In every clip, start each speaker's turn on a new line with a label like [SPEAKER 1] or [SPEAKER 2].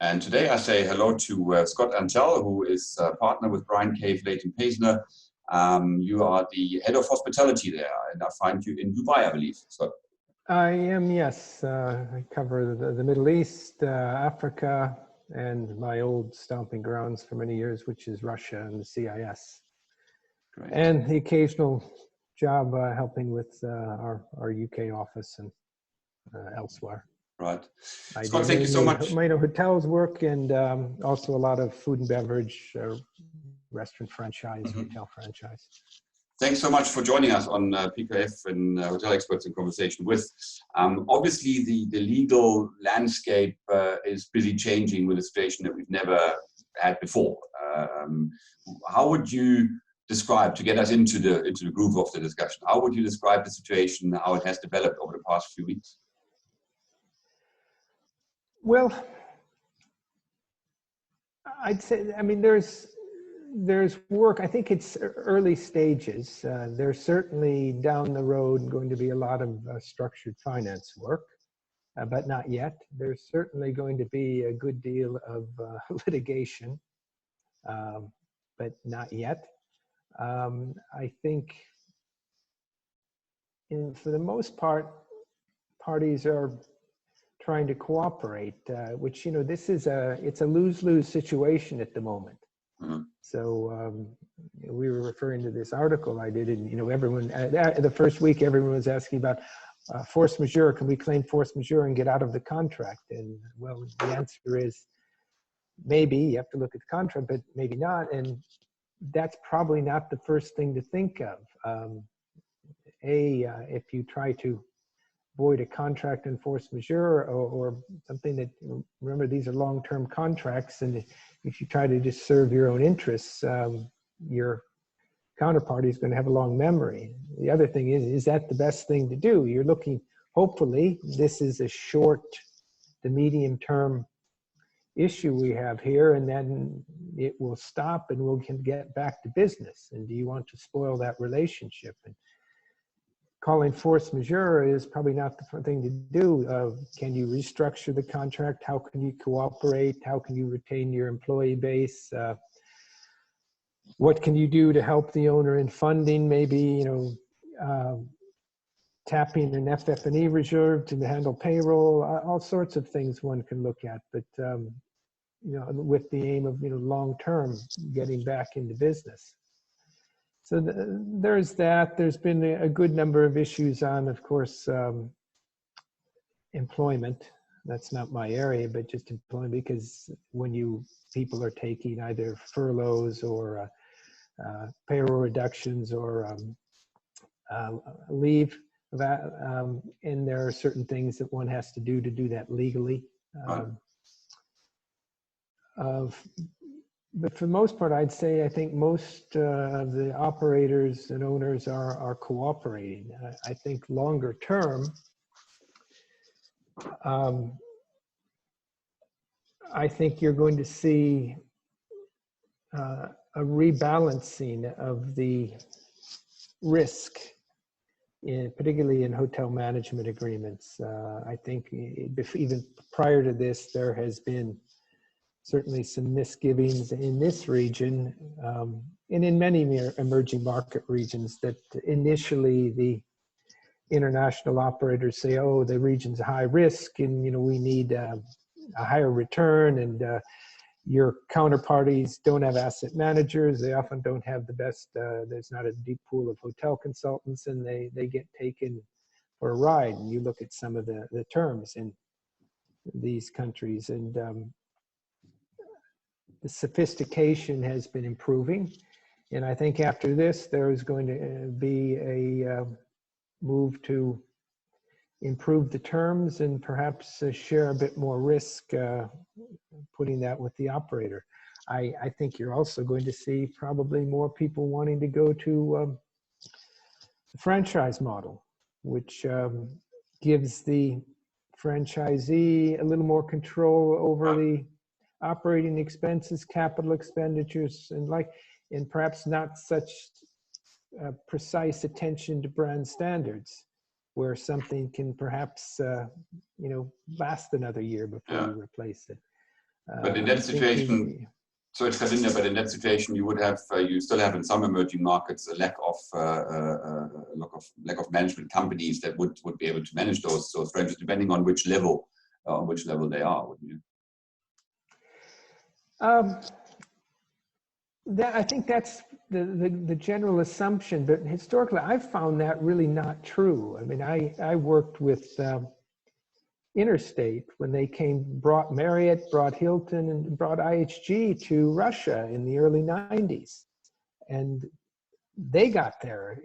[SPEAKER 1] And today I say hello to Scott Antel, who is a partner with Bryan Cave Leighton Paisner. You are the head of hospitality there, and I find you in Dubai, I believe. Scott.
[SPEAKER 2] I am, yes. I cover the Middle East, Africa, and my old stomping grounds for many years, which is Russia and the CIS. Great. And the occasional job helping with our UK office and elsewhere.
[SPEAKER 1] Right. Scott, thank you so much.
[SPEAKER 2] My hotels work and also a lot of food and beverage, restaurant franchise, hotel franchise.
[SPEAKER 1] Thanks so much for joining us on PKF and Hotel Experts in Conversation with. Obviously, the legal landscape is busy changing with a situation that we've never had before. How would you describe, to get us into the groove of the discussion, how would you describe the situation, how it has developed over the past few weeks?
[SPEAKER 2] Well, I'd say, I mean, there's work. I think it's early stages. There's certainly down the road going to be a lot of structured finance work, but not yet. There's certainly going to be a good deal of litigation, but not yet. I think for the most part, parties are trying to cooperate, which, you know, it's a lose-lose situation at the moment. Mm-hmm. So we were referring to this article I did, and, you know, everyone, the first week, everyone was asking about force majeure. Can we claim force majeure and get out of the contract? And, well, the answer is maybe. You have to look at the contract, but maybe not. And that's probably not the first thing to think of. If you try to void a contract in force majeure or something that, remember, these are long-term contracts, and if you try to just serve your own interests, your counterparty is going to have a long memory. The other thing is that the best thing to do? You're looking, hopefully, this is a short to medium-term issue we have here, and then it will stop and we'll get back to business. And do you want to spoil that relationship? And calling force majeure is probably not the thing to do. Can you restructure the contract? How can you cooperate? How can you retain your employee base? What can you do to help the owner in funding? Maybe, you know, tapping an FF&E reserve to handle payroll. All sorts of things one can look at, but you know, with the aim of, you know, long-term getting back into business. So there's that. There's been a good number of issues on, of course, employment. That's not my area, but just employment, because when people are taking either furloughs or payroll reductions or leave, and there are certain things that one has to do that legally. But for the most part, I'd say I think most of the operators and owners are cooperating. I think longer term, I think you're going to see a rebalancing of the risk, particularly in hotel management agreements. I think even prior to this, there has been certainly some misgivings in this region and in many emerging market regions that initially the international operators say, oh, the region's high risk and, you know, we need a higher return, and your counterparties don't have asset managers. They often don't have the best, there's not a deep pool of hotel consultants, and they get taken for a ride. And you look at some of the terms in these countries, and the sophistication has been improving. And I think after this, there is going to be a move to improve the terms and perhaps share a bit more risk, putting that with the operator. I think you're also going to see probably more people wanting to go to the franchise model, which gives the franchisee a little more control over the operating expenses, capital expenditures, and perhaps not such precise attention to brand standards, where something can perhaps you know, last another year before you replace it.
[SPEAKER 1] But in that situation, so it's Karinda, but in that situation, you would have, you still have in some emerging markets a lack of management companies that would be able to manage those franchises, depending on which level they are, wouldn't you?
[SPEAKER 2] I think that's the general assumption, but historically, I've found that really not true. I mean, I worked with Interstate when they brought Marriott, brought Hilton, and brought IHG to Russia in the early 90s. And they got there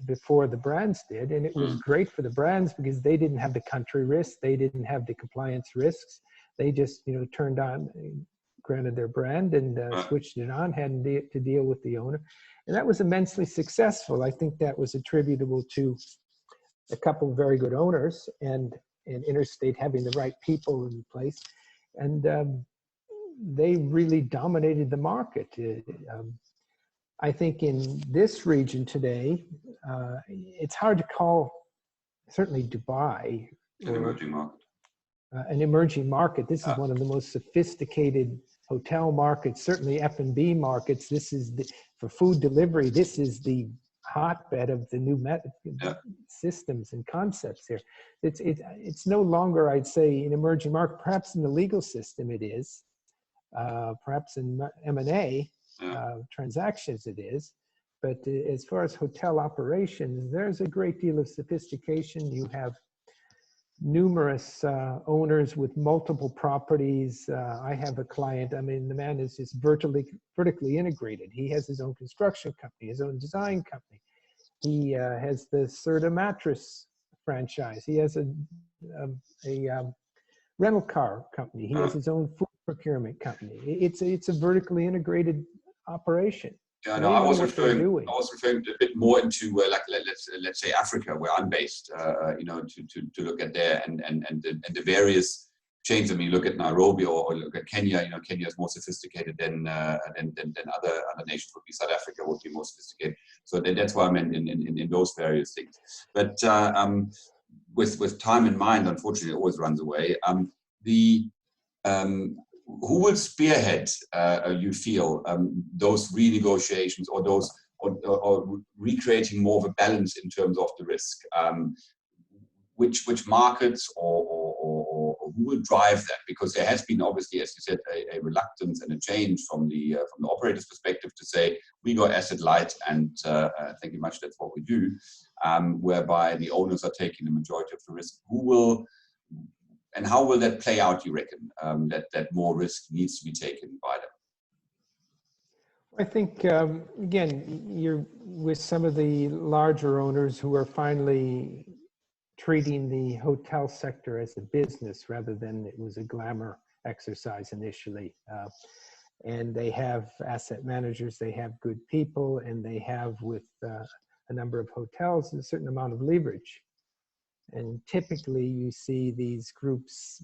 [SPEAKER 2] before the brands did. And it was great for the brands because they didn't have the country risks. They didn't have the compliance risks. They just, turned on, granted their brand and switched it on, hadn't to deal with the owner. And that was immensely successful. I think that was attributable to a couple of very good owners and Interstate having the right people in place. And they really dominated the market. I think in this region today, it's hard to call, certainly Dubai,
[SPEAKER 1] an emerging market.
[SPEAKER 2] An emerging market. This is one of the most sophisticated hotel markets, certainly F&B markets. This is for food delivery. This is the hotbed of the new systems and concepts here. It's no longer, I'd say, an emerging market. Perhaps in the legal system it is. Perhaps in M&A transactions it is. But as far as hotel operations, there's a great deal of sophistication. You have numerous owners with multiple properties. I have a client, I mean, the man is just vertically integrated. He has his own construction company, his own design company. He has the Serta mattress franchise. He has a rental car company. He has his own food procurement company. It's a vertically integrated operation.
[SPEAKER 1] Yeah, no, I was referring a bit more into let's say Africa, where I'm based. To look at there and the various chains. I mean, you look at Nairobi or look at Kenya. Kenya is more sophisticated than other nations. Would be South Africa would be more sophisticated. So that's why I meant in those various things. But with time in mind, unfortunately, it always runs away. Who will spearhead, you feel, those renegotiations or those or recreating more of a balance in terms of the risk? Which markets or who will drive that? Because there has been obviously, as you said, a reluctance and a change from the operator's perspective to say we go asset light, and thank you much, that's what we do, whereby the owners are taking the majority of the risk. Who will? And how will that play out, you reckon, that more risk needs to be taken by them?
[SPEAKER 2] I think, again, you're with some of the larger owners who are finally treating the hotel sector as a business rather than it was a glamour exercise initially. And they have asset managers, they have good people, and they have, with a number of hotels, a certain amount of leverage. And typically you see these groups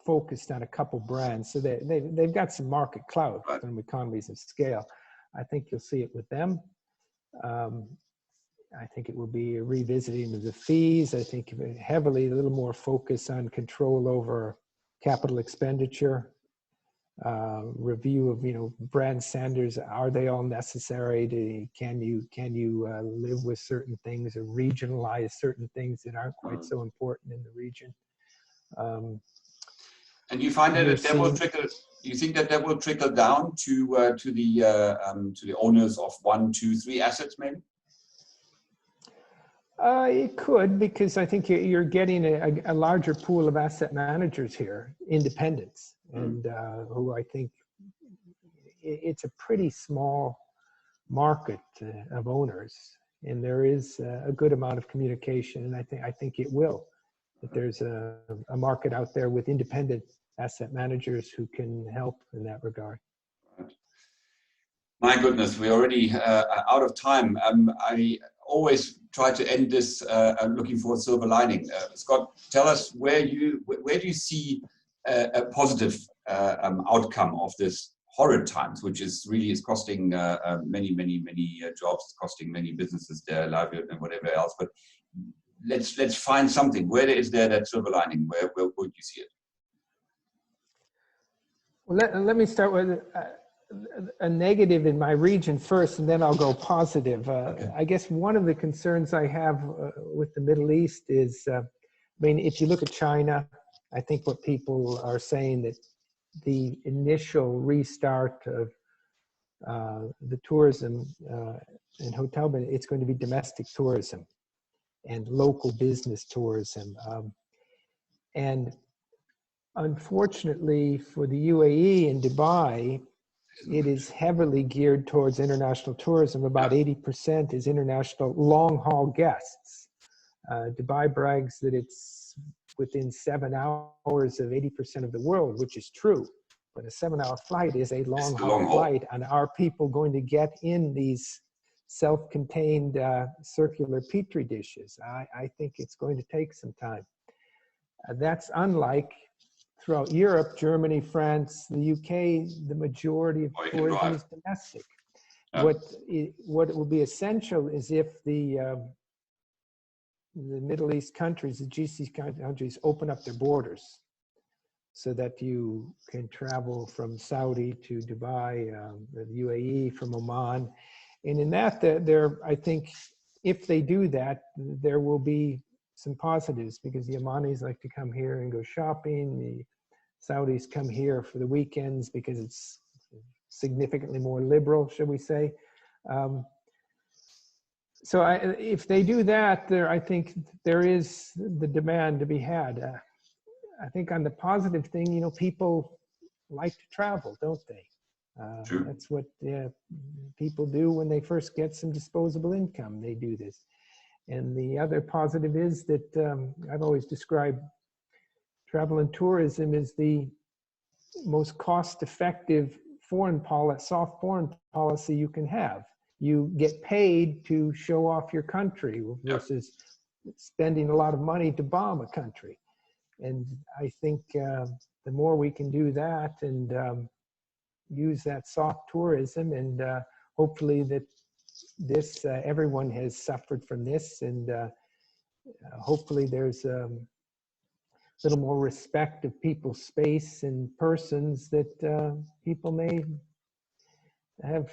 [SPEAKER 2] focused on a couple brands. So they've got some market clout from economies of scale. I think you'll see it with them. I think it will be a revisiting of the fees. I think heavily a little more focus on control over capital expenditure, review of brand standards. Are they all necessary? Can you live with certain things or regionalize certain things that aren't quite so important in the region?
[SPEAKER 1] And you find that will trickle. You think that will trickle down to the owners of 1, 2, 3 assets, maybe?
[SPEAKER 2] It could, because I think you're getting a larger pool of asset managers here, independents, and who I think it's a pretty small market of owners, and there is a good amount of communication, and I think it will. That there's a market out there with independent asset managers who can help in that regard.
[SPEAKER 1] My goodness, we're already out of time. I always try to end this looking for a silver lining. Scott, tell us where do you see a positive outcome of this horrid times, which is costing many jobs, it's costing many businesses their livelihood and whatever else. But let's find something. Where is there that silver lining? Where would you see it?
[SPEAKER 2] Well, let me start with a negative in my region first, and then I'll go positive.
[SPEAKER 1] Okay.
[SPEAKER 2] I guess one of the concerns I have with the Middle East is, I mean, if you look at China, I think what people are saying that the initial restart of the tourism and hotel, but it's going to be domestic tourism and local business tourism. And unfortunately for the UAE and Dubai, it is heavily geared towards international tourism. About 80% is international long-haul guests. Dubai brags that it's within 7 hours of 80% of the world, which is true. But a 7-hour flight is a long-haul flight, and are people going to get in these self-contained circular petri dishes? I think it's going to take some time. That's unlike throughout Europe, Germany, France, the UK, the majority of tourism is domestic. What will be essential is if the Middle East countries, the GCC countries, open up their borders so that you can travel from Saudi to Dubai, the UAE, from Oman. And in that, I think if they do that, there will be some positives, because the Omanis like to come here and go shopping. The Saudis come here for the weekends because it's significantly more liberal, should we say. So if they do that, I think there is the demand to be had. I think on the positive thing, you know, people like to travel, don't they? That's what people do when they first get some disposable income. They do this. And the other positive is that I've always described travel and tourism as the most cost-effective soft foreign policy you can have. You get paid to show off your country versus spending a lot of money to bomb a country. And I think the more we can do that and use that soft tourism, and hopefully that this everyone has suffered from this, and hopefully there's a little more respect of people's space and persons, that people may have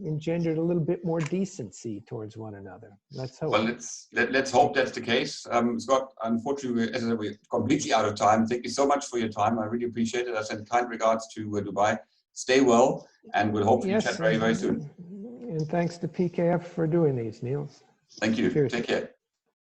[SPEAKER 2] engendered a little bit more decency towards one another. Let's hope.
[SPEAKER 1] Well, let's hope that's the case. Scott, unfortunately, as I said, we're completely out of time. Thank you so much for your time. I really appreciate it. I send kind regards to Dubai. Stay well, and we'll hopefully chat very, very soon.
[SPEAKER 2] And thanks to PKF for doing these, Nils.
[SPEAKER 1] Thank you.
[SPEAKER 2] Cheers.
[SPEAKER 1] Take care.